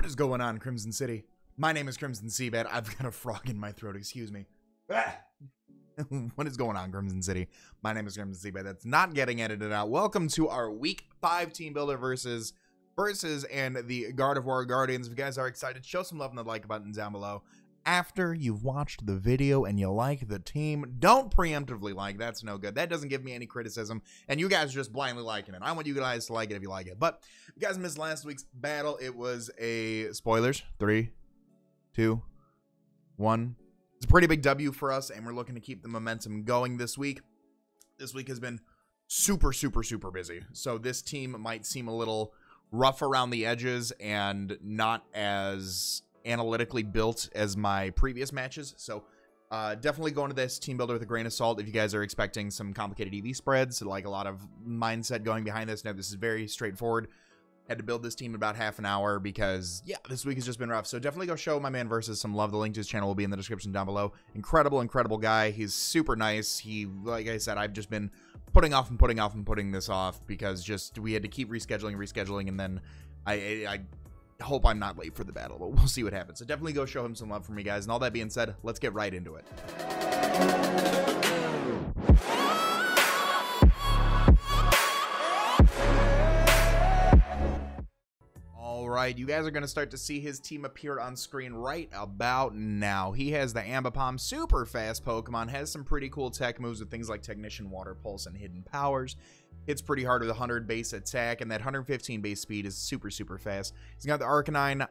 What is going on, Crimson City? My name is Crimson CBAD. I've got a frog in my throat, excuse me. What is going on, Crimson City? My name is Crimson CBAD. That's not getting edited out. Welcome to our Week 5 Team Builder versus and the Gardevoir Guardians. If you guys are excited, show some love in the like button down below. After you've watched the video and you like the team, don't preemptively like. That's no good. That doesn't give me any criticism, and you guys are just blindly liking it. I want you guys to like it if you like it. But if you guys missed last week's battle, it was a spoilers. 3, 2, 1. It's a pretty big W for us, and we're looking to keep the momentum going this week. This week has been super busy, so this team might seem a little rough around the edges and not as analytically built as my previous matches. So definitely go into this team builder with a grain of salt if you guys are expecting some complicated EV spreads, like a lot of mindset going behind this. No, this is very straightforward. Had to build this team in about half an hour because, yeah, this week has just been rough. So definitely go show my man Versus some love. The link to his channel will be in the description down below. Incredible guy. He's super nice. He, like I said, I've just been putting this off because just we had to keep rescheduling, and then I hope I'm not late for the battle, but we'll see what happens. So definitely go show him some love for me, guys. And all that being said, let's get right into it. Alright, you guys are going to start to see his team appear on screen right about now. He has the Ambipom, super fast Pokemon, has some pretty cool tech moves with things like Technician, Water Pulse, and Hidden Powers. Hits pretty hard with 100 base attack, and that 115 base speed is super fast. He's got the Arcanine,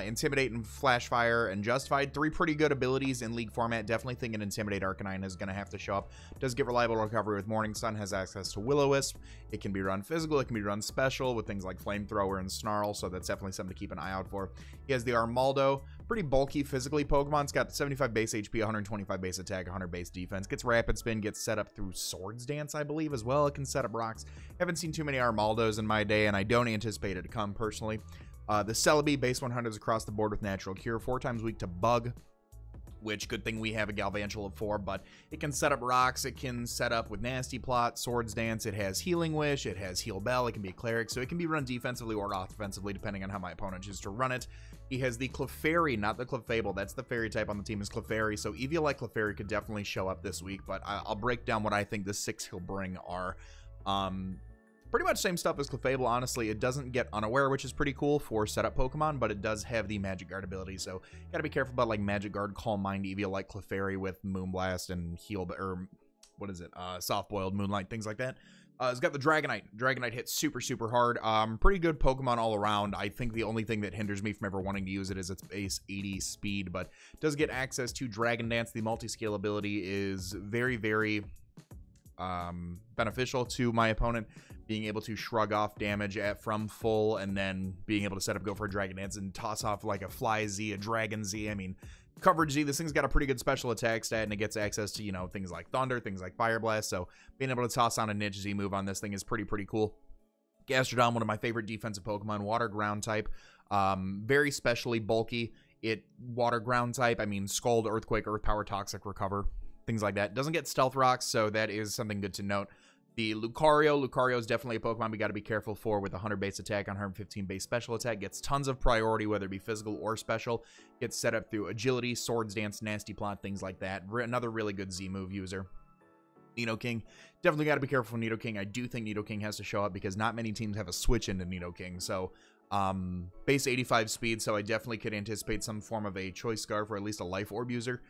Intimidate, and Flash Fire, and Justified. 3 pretty good abilities in League format. Definitely think an Intimidate Arcanine is going to have to show up. Does get reliable recovery with Morning Sun, has access to Will-O-Wisp. It can be run physical, it can be run special with things like Flamethrower and Snarl, so that's definitely something to keep an eye out for. He has the Armaldo, pretty bulky physically Pokemon. It's got 75 base HP, 125 base attack, 100 base defense. Gets Rapid Spin, gets set up through Swords Dance, I believe, as well. It can set up rocks. Haven't seen too many Armaldos in my day, and I don't anticipate it to come personally. The Celebi, base 100s across the board with Natural Cure, 4 times weak to Bug, which, good thing we have a Galvantula of 4, but it can set up rocks, it can set up with Nasty Plot, Swords Dance, it has Healing Wish, it has Heal Bell, it can be a Cleric, so it can be run defensively or offensively depending on how my opponent chooses to run it. He has the Clefairy, not the Clefable. That's the fairy type on the team is Clefairy, so Eevee-like Clefairy could definitely show up this week, but I'll break down what I think the 6 he'll bring are. Pretty much same stuff as Clefable, honestly. It doesn't get Unaware, which is pretty cool for setup Pokemon, but it does have the Magic Guard ability, so gotta be careful about like Magic Guard, Calm Mind, Eevee-like Clefairy with Moonblast and Soft Boiled Moonlight, things like that. It's got the Dragonite. Dragonite hits super hard. Pretty good Pokemon all around. I think the only thing that hinders me from ever wanting to use it is its base 80 speed, but it does get access to Dragon Dance. The multi-scale ability is very beneficial to my opponent, being able to shrug off damage from full and then being able to set up, go for a Dragon Dance and toss off like a Fly Z, a Dragon Z. I mean, Coverage Z, this thing's got a pretty good special attack stat, and it gets access to, you know, things like Thunder, things like Fire Blast, so being able to toss on a Niche Z move on this thing is pretty cool. Gastrodon, one of my favorite defensive Pokemon, Water Ground type, very specially bulky. It Water Ground type, I mean, Scald, Earthquake, Earth Power, Toxic, Recover, things like that. Doesn't get Stealth Rocks, so that is something good to note. The Lucario is definitely a Pokemon we got to be careful for with 100 base attack, 115 base special attack. Gets tons of priority, whether it be physical or special. Gets set up through Agility, Swords Dance, Nasty Plot, things like that. Another really good Z move user. Nidoking, definitely got to be careful for Nidoking. I do think Nidoking has to show up because not many teams have a switch into Nidoking. So base 85 speed, so I definitely could anticipate some form of a Choice Scarf or at least a Life Orb user.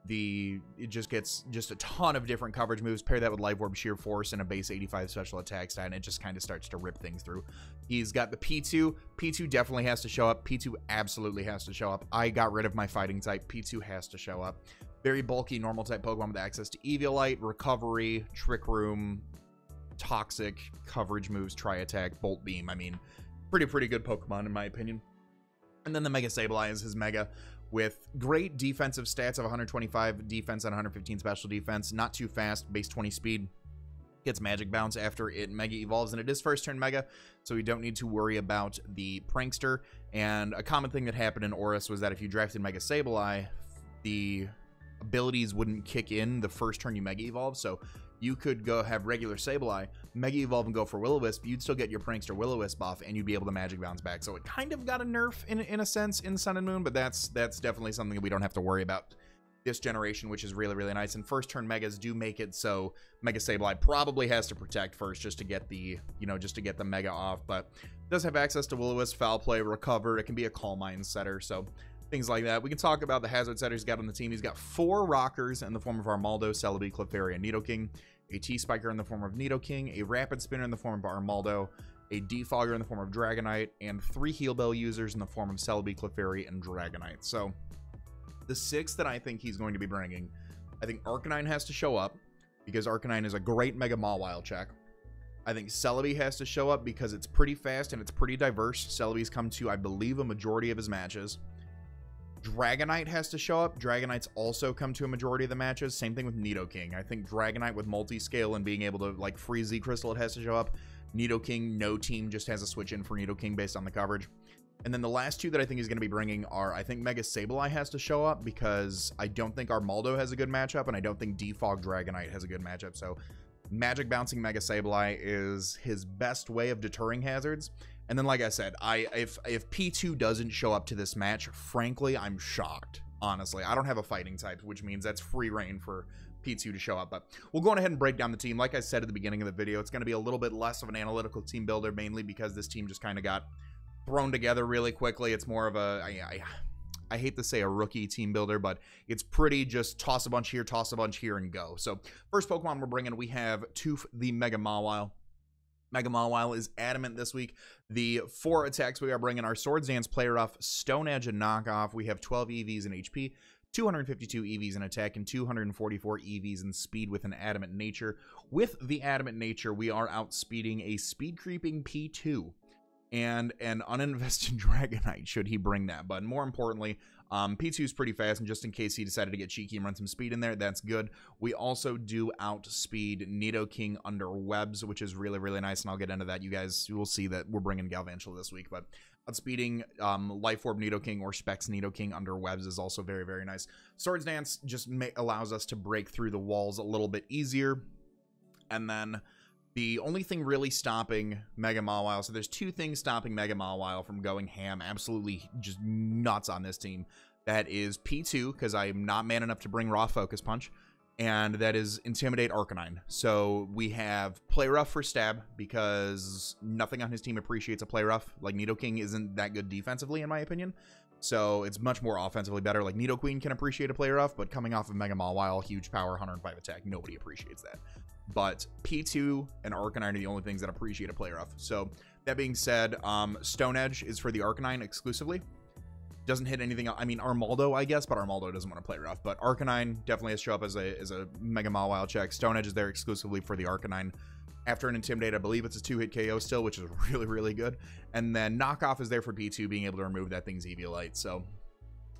It just gets a ton of different coverage moves. Pair that with Life Orb, Sheer Force, and a base 85 special attack stat, and it just kind of starts to rip things through. He's got the P2. P2 definitely has to show up. P2 absolutely has to show up. I got rid of my fighting type. P2 has to show up. Very bulky normal type Pokemon with access to Eviolite, Recovery, Trick Room, Toxic, coverage moves, Tri-Attack, Bolt Beam. I mean, pretty good Pokemon in my opinion. And then the Mega Sableye is his Mega, with great defensive stats of 125 defense and 115 special defense. Not too fast, base 20 speed. Gets Magic Bounce after it Mega Evolves, and it is first turn Mega, so we don't need to worry about the Prankster. And a common thing that happened in Oris was that if you drafted Mega Sableye, the abilities wouldn't kick in the first turn you Mega Evolve, so you could go have regular Sableye, Mega Evolve and go for Will-O-Wisp. You'd still get your Prankster Will-O-Wisp buff, and you'd be able to Magic Bounce back. So it kind of got a nerf in a sense in Sun and Moon, but that's definitely something that we don't have to worry about this generation, which is really, really nice. And first turn Megas do make it so Mega Sableye probably has to protect first just to get the, just to get the Mega off, but does have access to Will-O-Wisp, Foul Play, Recover. It can be a Calm Mind setter, so things like that. We can talk about the hazard setters he's got on the team. He's got 4 Rockers in the form of Armaldo, Celebi, Clefairy, and Nidoking, a T-Spiker in the form of Nidoking, a Rapid Spinner in the form of Armaldo, a Defogger in the form of Dragonite, and 3 Heal Bell users in the form of Celebi, Clefairy, and Dragonite. So the 6 that I think he's going to be bringing, I think Arcanine has to show up because Arcanine is a great Mega Mawile check. I think Celebi has to show up because it's pretty fast and it's pretty diverse. Celebi's come to, I believe, a majority of his matches. Dragonite has to show up. Dragonite's also come to a majority of the matches. Same thing with Nidoking. I think Dragonite with multi-scale and being able to like freeze Z-Crystal, it has to show up. Nidoking, no team just has a switch in for Nidoking based on the coverage. And then the last 2 that I think he's going to be bringing are, I think Mega Sableye has to show up because I don't think Armaldo has a good matchup, and I don't think Defog Dragonite has a good matchup. So Magic Bouncing Mega Sableye is his best way of deterring hazards. And then, like I said, if P2 doesn't show up to this match, frankly, I'm shocked. Honestly, I don't have a fighting type, which means that's free reign for P2 to show up. But we'll go on ahead and break down the team. Like I said at the beginning of the video, it's going to be a little bit less of an analytical team builder, mainly because this team just kind of got thrown together really quickly. It's more of a, I hate to say a rookie team builder, but it's pretty just toss a bunch here, and go. So first Pokemon we're bringing, we have Tooth, the Mega Mawile. Mega Mawile is adamant this week. The 4 attacks we are bringing are Swords Dance, Play Rough, Stone Edge, and Knockoff. We have 12 EVs in HP, 252 EVs in attack, and 244 EVs in speed with an adamant nature. With the adamant nature, we are outspeeding a speed creeping P2 and an uninvested Dragonite, should he bring that. But more importantly, P2 is pretty fast, and just in case he decided to get cheeky and run some speed in there, that's good. We also do outspeed Nidoking under webs, which is really, really nice, and I'll get into that. You guys will see that we're bringing Galvantula this week, but outspeeding Life Orb Nidoking or Specs Nidoking under webs is also very, very nice. Swords Dance just allows us to break through the walls a little bit easier, and then the only thing really stopping Mega Mawile, so there's 2 things stopping Mega Mawile from going ham, absolutely just nuts on this team. That is P2, because I am not man enough to bring Raw Focus Punch, and that is Intimidate Arcanine. So we have Play Rough for Stab, because nothing on his team appreciates a Play Rough. Like, Nidoking isn't that good defensively, in my opinion. So it's much more offensively better. Like, Nidoqueen can appreciate a Play Rough, but coming off of Mega Mawile, huge power, 105 attack, nobody appreciates that. But P2 and Arcanine are the only things that appreciate a Play Rough. So that being said, Stone Edge is for the Arcanine exclusively. Doesn't hit anything else. I mean, Armaldo, I guess, but Armaldo doesn't want to Play Rough. But Arcanine definitely has to show up as a Mega Mawile check. Stone Edge is there exclusively for the Arcanine. After an Intimidate, I believe it's a 2-hit KO still, which is really, really good. And then Knockoff is there for P2, being able to remove that thing's Eviolite. So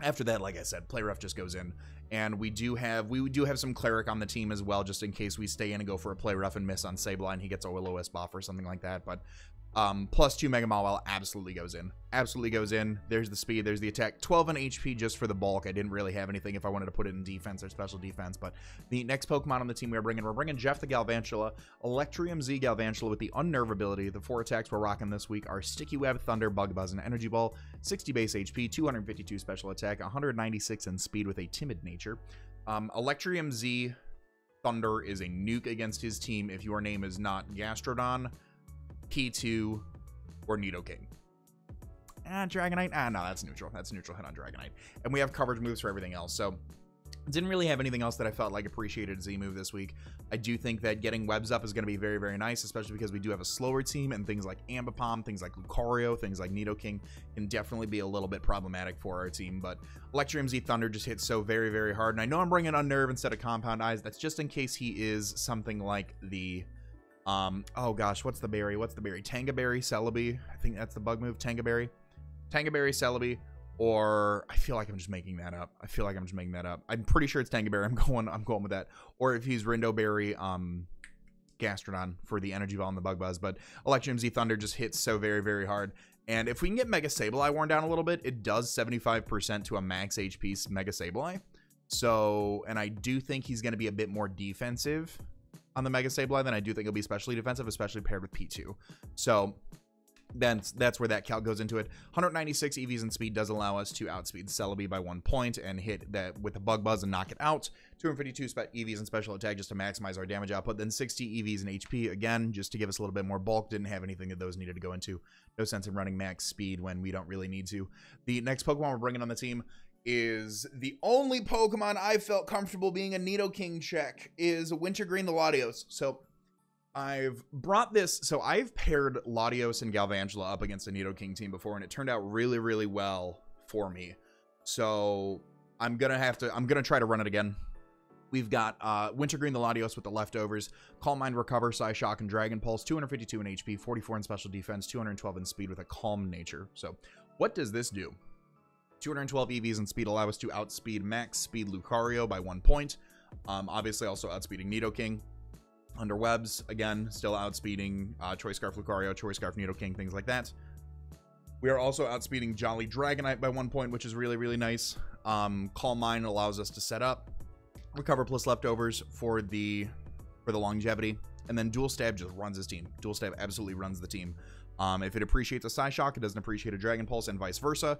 after that, like I said, Play Rough just goes in. And we do have some Cleric on the team as well, just in case we stay in and go for a Play Rough and miss on Sableye and he gets a Will-O-Wisp buff or something like that. But +2 Mega Mawile absolutely goes in. Absolutely goes in. There's the speed, there's the attack. 12 in HP just for the bulk. I didn't really have anything if I wanted to put it in defense or special defense. But the next Pokemon on the team we're bringing Jeff the Galvantula, Electrium Z Galvantula with the Unnerve ability. The 4 attacks we're rocking this week are Sticky Web, Thunder, Bug Buzz, and Energy Ball. 60 base HP, 252 special attack, 196 in speed with a timid nature. Electrium Z Thunder is a nuke against his team if your name is not Gastrodon, P2, or Nidoking. Dragonite? No, that's neutral. That's a neutral hit on Dragonite. And we have coverage moves for everything else. So didn't really have anything else that I felt like appreciated Z move this week. I do think that getting webs up is going to be very, very nice, especially because we do have a slower team, and things like Ambipom, things like Lucario, things like Nidoking can definitely be a little bit problematic for our team. But Electrium Z Thunder just hits so very, very hard. And I know I'm bringing Unnerve instead of Compound Eyes. That's just in case he is something like the oh gosh, what's the berry? Tanga Berry, Celebi. I think that's the bug move. Tanga Berry, Celebi, or I feel like I'm just making that up. I'm pretty sure it's Tanga Berry. I'm going with that. Or if he's Rindo Berry, Gastrodon for the Energy Ball and the Bug Buzz. But Electrium Z Thunder just hits so very, very hard. And if we can get Mega Sableye worn down a little bit, it does 75% to a max HP Mega Sableye. So, and I do think he's going to be a bit more defensive on the Mega Sableye, then I do think it'll be especially defensive, especially paired with P2. So then that's where that calc goes into it. 196 EVs and speed does allow us to outspeed Celebi by 1 point and hit that with a Bug Buzz and knock it out. 252 EVs and special attack just to maximize our damage output. Then 60 EVs and HP, again, just to give us a little bit more bulk. Didn't have anything that those needed to go into. No sense in running max speed when we don't really need to. The next Pokemon we're bringing on the team is the only Pokemon I felt comfortable being a Nidoking check, is Wintergreen the Latios. So I've brought this, so I've paired Latios and Galvantula up against a Nidoking team before, and it turned out really, really well for me. So I'm gonna try to run it again. We've got Wintergreen the Latios with the leftovers, Calm Mind, Recover, Psyshock, and Dragon Pulse, 252 in HP, 44 in special defense, 212 in speed with a calm nature. So what does this do? 212 EVs and speed allow us to outspeed max speed Lucario by 1 point. Obviously also outspeeding Nidoking. Under webs, again, still outspeeding Choice Scarf Lucario, Choice Scarf Nidoking, things like that. We are also outspeeding Jolly Dragonite by 1 point, which is really, really nice. Calm Mind allows us to set up. Recover plus leftovers for the longevity. And then Dual Stab just runs his team. Dual Stab absolutely runs the team. If it appreciates a Psyshock, it doesn't appreciate a Dragon Pulse, and vice versa.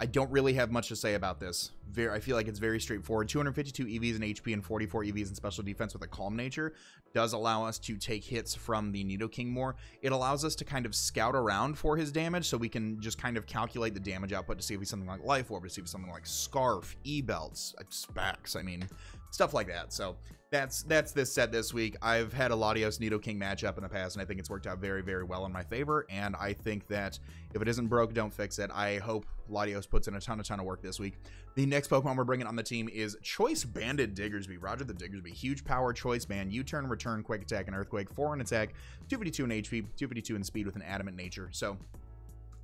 I don't really have much to say about this. I feel like it's very straightforward. 252 EVs in HP and 44 EVs in special defense with a calm nature does allow us to take hits from the Nidoking more. It allows us to kind of scout around for his damage, so we can just kind of calculate the damage output to see if he's something like Life Orb, to see if he's something like Scarf, E-Belts, Specs, I mean, stuff like that. So that's this set this week. I've had a Latios Nidoking matchup in the past, and I think it's worked out very, very well in my favor, and I think that if it isn't broke, don't fix it. I hope Latios puts in a ton of work this week. The next Pokemon we're bringing on the team is Choice Banded Diggersby. Roger the Diggersby. Huge power, Choice Band, U-turn, return, quick attack, and earthquake. 4 in attack, 252 in HP, 252 in speed with an adamant nature. So,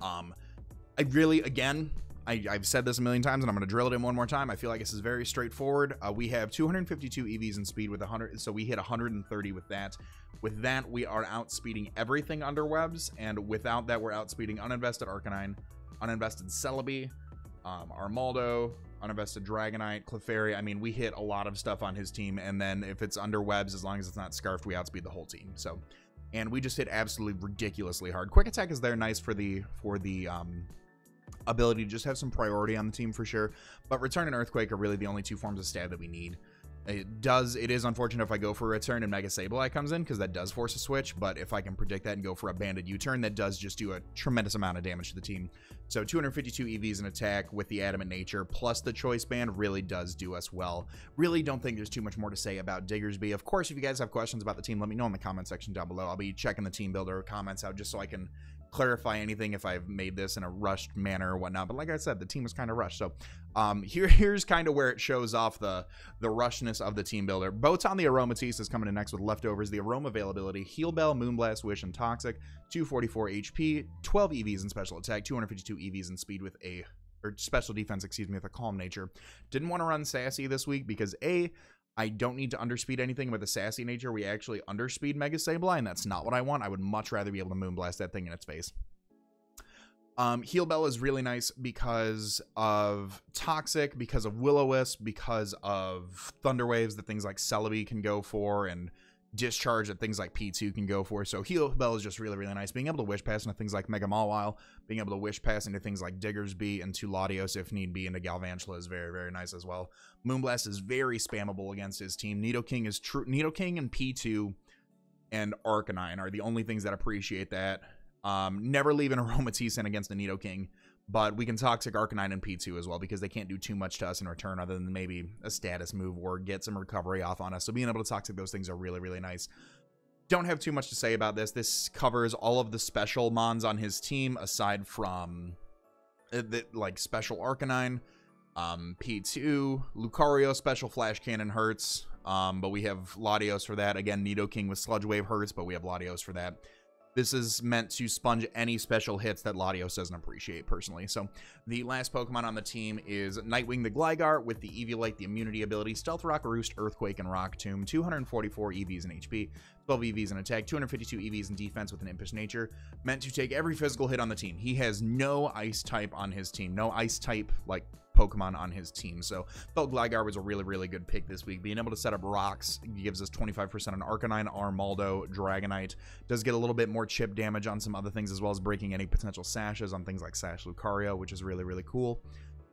I really, again, I've said this a million times, and I'm going to drill it in one more time. I feel like this is very straightforward. We have 252 EVs in speed with 100, so we hit 130 with that. With that, we are outspeeding everything under webs, and without that, we're outspeeding uninvested Arcanine, uninvested Celebi, Armaldo, uninvested Dragonite, Clefairy. I mean, we hit a lot of stuff on his team, and then if it's under webs, as long as it's not scarfed, we outspeed the whole team. So, and we just hit absolutely ridiculously hard. Quick attack is there, nice for the ability to just have some priority on the team for sure, but return and earthquake are really the only two forms of stab that we need. It is unfortunate if I go for a return and Mega Sableye comes in, because that does force a switch, but if I can predict that and go for a banded U-turn, that does just do a tremendous amount of damage to the team. So 252 EVs in attack with the adamant nature plus the choice band really does do us well. Really don't think there's too much more to say about Diggersby. Of course, if you guys have questions about the team, let me know in the comment section down below. I'll be checking the team builder comments out just so I can clarify anything if I've made this in a rushed manner or whatnot. But like I said, the team was kind of rushed. So here's kind of where it shows off the rushness of the team builder. Botan the Aromatisse is coming in next with leftovers. The Aroma availability, Heal Bell, Moonblast, Wish, and Toxic. 244 HP, 12 EVs in special attack, 252 EVs in speed with a, or special defense, excuse me, with a calm nature. Didn't want to run Sassy this week because I don't need to underspeed anything with a sassy nature. We actually underspeed Mega Sableye, and that's not what I want. I would much rather be able to Moonblast that thing in its face. Heal Bell is really nice because of Toxic, because of Will-O-Wisp, because of Thunder Waves that things like Celebi can go for, and Discharge that things like P2 can go for. So Heal Bell is just really, really nice. Being able to Wish Pass into things like Mega Mawile, being able to Wish Pass into things like Diggersby, into Latios if need be, into Galvantula is very, very nice as well. Moonblast is very spammable against his team. Nidoking is true. Nidoking and P2 and Arcanine are the only things that appreciate that. Never leave an Aromatisse in against a Nidoking, but we can Toxic Arcanine and P2 as well because they can't do too much to us in return other than maybe a status move or get some recovery off on us. So being able to Toxic those things are really, really nice. Don't have too much to say about this. This covers all of the special mons on his team aside from like special Arcanine, P2, Lucario special Flash Cannon hurts, but we have Latios for that. Again, Nidoking with Sludge Wave hurts, but we have Latios for that. This is meant to sponge any special hits that Latios doesn't appreciate, personally. So, the last Pokemon on the team is Nightwing the Gligar with the Eviolite, the immunity ability, Stealth Rock, Roost, Earthquake, and Rock Tomb. 244 EVs in HP, 12 EVs in attack, 252 EVs in defense with an Impish nature. Meant to take every physical hit on the team. He has no Ice type on his team. No Ice type, like, Pokemon on his team. So felt Gligar was a really, really good pick this week. Being able to set up rocks gives us 25% on Arcanine, Armaldo, Dragonite. Does get a little bit more chip damage on some other things, as well as breaking any potential sashes on things like Sash Lucario, which is really, really cool.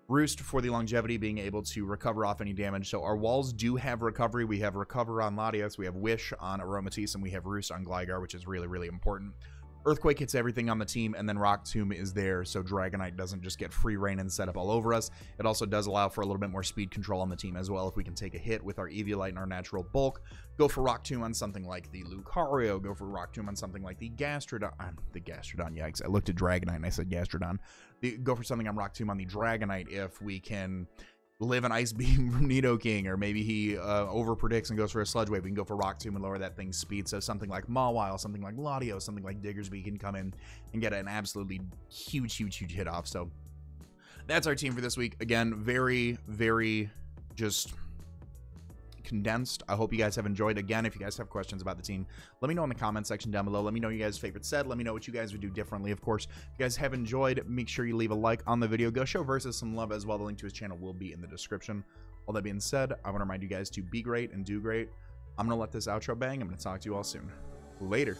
Roost for the longevity, being able to recover off any damage. So our walls do have recovery. We have Recover on Latios, we have Wish on Aromatisse, and we have Roost on Gligar, which is really, really important. Earthquake hits everything on the team, and then Rock Tomb is there, so Dragonite doesn't just get free reign and set up all over us. It also does allow for a little bit more speed control on the team as well if we can take a hit with our Eviolite and our natural bulk. Go for Rock Tomb on something like the Lucario. Go for Rock Tomb on something like the Gastrodon. Yikes. I looked at Dragonite and I said Gastrodon. Go for something on Rock Tomb on the Dragonite if we can live an Ice Beam from Nidoking, or maybe he over predicts and goes for a Sludge Wave. We can go for Rock Tomb and lower that thing's speed. So something like Mawile, something like Latios, something like Diggersby can come in and get an absolutely huge hit off. So that's our team for this week. Again, very, very just condensed. I hope you guys have enjoyed. Again, if you guys have questions about the team, let me know in the comment section down below. Let me know your guys' favorite set. Let me know what you guys would do differently. Of course, if you guys have enjoyed, make sure you leave a like on the video. Go show Versus some love as well. The link to his channel will be in the description. All that being said, I want to remind you guys to be great and do great. I'm going to let this outro bang. I'm going to talk to you all soon. Later.